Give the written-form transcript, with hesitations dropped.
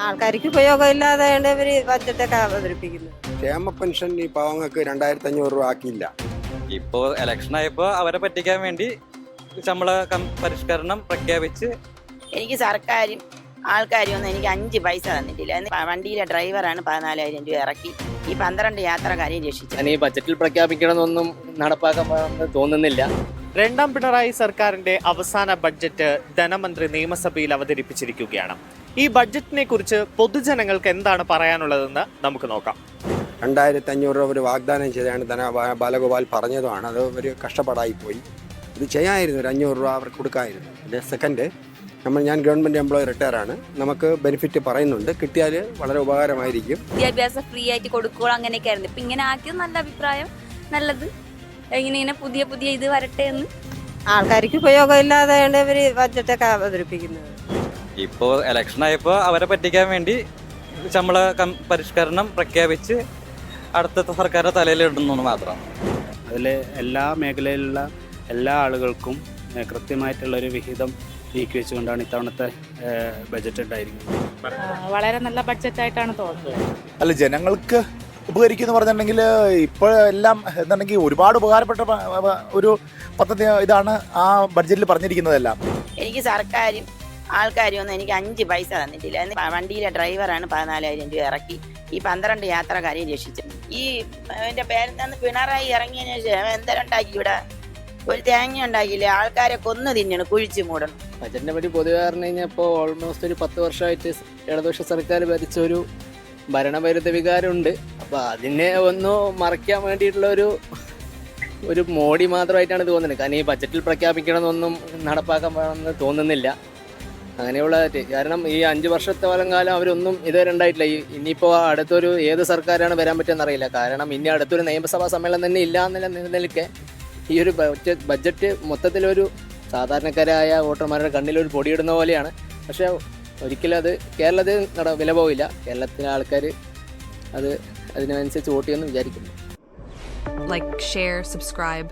ആൾക്കാർക്ക് ഉപയോഗമില്ലാതെയാണ് ഇവര് ബഡ്ജറ്റൊക്കെ അവതരിപ്പിക്കുന്നത്. ക്ഷേമ പെൻഷൻ ഈ പാവങ്ങൾക്ക് 2500 രൂപ ആക്കിയില്ല. ഇപ്പോ ഇലക്ഷൻ ആയപ്പോ അവരെ പറ്റിക്കാൻ വേണ്ടി ശമ്പള പരിഷ്കരണം പ്രഖ്യാപിച്ച് എനിക്ക് സർക്കാരും ആൾക്കാരും ഒന്നും എനിക്ക് 5 പൈസ തന്നിട്ടില്ല. വണ്ടിയിലെ ഡ്രൈവറാണ് 14,000 രൂപ ഇറക്കി ഈ 12 യാത്രക്കാരെയും രക്ഷിച്ചത്. ഈ ബജറ്റിൽ പ്രഖ്യാപിക്കണമെന്നൊന്നും നടപ്പാക്കാൻ തോന്നുന്നില്ല. രണ്ടാം പിണറായി സർക്കാരിന്റെ അവസാന ബഡ്ജറ്റ് ധനമന്ത്രി നിയമസഭയിൽ അവതരിപ്പിച്ചിരിക്കുകയാണ്. ഈ ബഡ്ജറ്റിനെ കുറിച്ച് പൊതുജനങ്ങൾക്ക് എന്താണ് പറയാനുള്ളതെന്ന് നമുക്ക് നോക്കാം. 2500 രൂപ ഒരു വാഗ്ദാനം ചെയ്താണ് ബാലഗോപാൽ പറഞ്ഞതുമാണ്. അത് ഒരു കഷ്ടപ്പാടായിപ്പോയി. ഇത് ചെയ്യാമായിരുന്നു, ഒരു 500 രൂപ അവർക്ക് കൊടുക്കാമായിരുന്നു. പിന്നെ സെക്കൻഡ്, ഞാൻ ഗവൺമെൻറ് എംപ്ലോയി റിട്ടയറാണ്. നമുക്ക് ബെനിഫിറ്റ് പറയുന്നുണ്ട്, കിട്ടിയാൽ വളരെ ഉപകാരമായിരിക്കും. വിദ്യാഭ്യാസം ഫ്രീ ആയിട്ട് കൊടുക്കുക അങ്ങനെയൊക്കെ ആയിരുന്നു. ഇപ്പം ഇങ്ങനെ ആക്കിയത് നല്ല അഭിപ്രായം, നല്ലത്. ഇങ്ങനെ പുതിയ ഇത് വരട്ടെ എന്ന്. ആൾക്കാർക്ക് ഉപയോഗമില്ലാതെയാണ് ഇവര് ബഡ്ജറ്റൊക്കെ അവതരിപ്പിക്കുന്നത്. ഇപ്പോ ഇലക്ഷൻ ആയപ്പോ അവരെ പറ്റിക്കാൻ വേണ്ടി ശമ്പള പരിഷ്കരണം പ്രഖ്യാപിച്ച് അടുത്ത സർക്കാരുടെ തലയിലിടുന്നു മാത്രം. അതിൽ എല്ലാ മേഖലയിലുള്ള എല്ലാ ആളുകൾക്കും കൃത്യമായിട്ടുള്ളൊരു വിഹിതം നീക്കി വെച്ചുകൊണ്ടാണ് ഇത്തവണത്തെ ബഡ്ജറ്റ് ഉണ്ടായിരിക്കുന്നത്. വളരെ നല്ല ബഡ്ജറ്റായിട്ടാണ് തോന്നുന്നത്. അല്ല, ജനങ്ങൾക്ക് ഉപകരിക്കുമെന്ന് പറഞ്ഞിട്ടുണ്ടെങ്കിൽ ഇപ്പോഴെല്ലാം എന്താണെങ്കിൽ ഒരുപാട് ഉപകാരപ്പെട്ട ഒരു പദ്ധതി ഇതാണ് ആ ബഡ്ജറ്റിൽ പറഞ്ഞിരിക്കുന്നതെല്ലാം. എനിക്ക് സർക്കാരും ആൾക്കാരും ഒന്നും എനിക്ക് 5 പൈസ തന്നിട്ടില്ല. വണ്ടിയിലെ ഡ്രൈവറാണ് 14,000 രൂപ ഇറക്കി ഈ 12 യാത്രക്കാരെയും രക്ഷിച്ചത്. ഈ എൻ്റെ പേരിൽ പിണറായി ഇറങ്ങിയതിനു ശേഷം എന്തെല്ലാം ഉണ്ടാക്കി? ഇവിടെ ഒരു തേങ്ങ ഉണ്ടാക്കിയില്ലേ? ആൾക്കാരെ കൊന്നു തിന്നണം, കുഴിച്ചു മൂടണം. ബജറ്റിനെ പറ്റി പൊതുവെ പറഞ്ഞു കഴിഞ്ഞാൽ ഇപ്പോൾ ഓൾമോസ്റ്റ് ഒരു 10 വർഷമായിട്ട് ഇടതുപക്ഷ സർക്കാർ ഭരിച്ച ഒരു ഭരണവിരുദ്ധ വികാരമുണ്ട്. അപ്പോൾ അതിനെ ഒന്ന് മറയ്ക്കാൻ വേണ്ടിയിട്ടുള്ള ഒരു മോഡി മാത്രമായിട്ടാണ് തോന്നുന്നത്. കാരണം ഈ ബജറ്റിൽ പ്രഖ്യാപിക്കണമെന്നൊന്നും നടപ്പാക്കാൻ തോന്നുന്നില്ല. അങ്ങനെയുള്ള കാരണം ഈ 5 വർഷത്തെ കാലം അവരൊന്നും ഇതുവരെ ഉണ്ടായിട്ടില്ല. ഇനിയിപ്പോൾ അടുത്തൊരു ഏത് സർക്കാരാണ് വരാൻ പറ്റുമെന്ന് അറിയില്ല. കാരണം ഇനി അടുത്തൊരു നിയമസഭാ സമ്മേളനം തന്നെ ഇല്ല എന്നുള്ള നിലയ്ക്ക് ഈ ഒരു ബഡ്ജറ്റ് മൊത്തത്തിലൊരു സാധാരണക്കാരായ വോട്ടർമാരുടെ കണ്ണിലൊരു പൊടിയിടുന്ന പോലെയാണ്. പക്ഷേ ഒരിക്കലും അത് കേരളത്തിൽ വില പോവില്ല. കേരളത്തിലെ ആൾക്കാർ അതിനനുസരിച്ച് വോട്ട് ചെയ്യുമെന്ന് വിചാരിക്കുന്നു. Like, share, subscribe.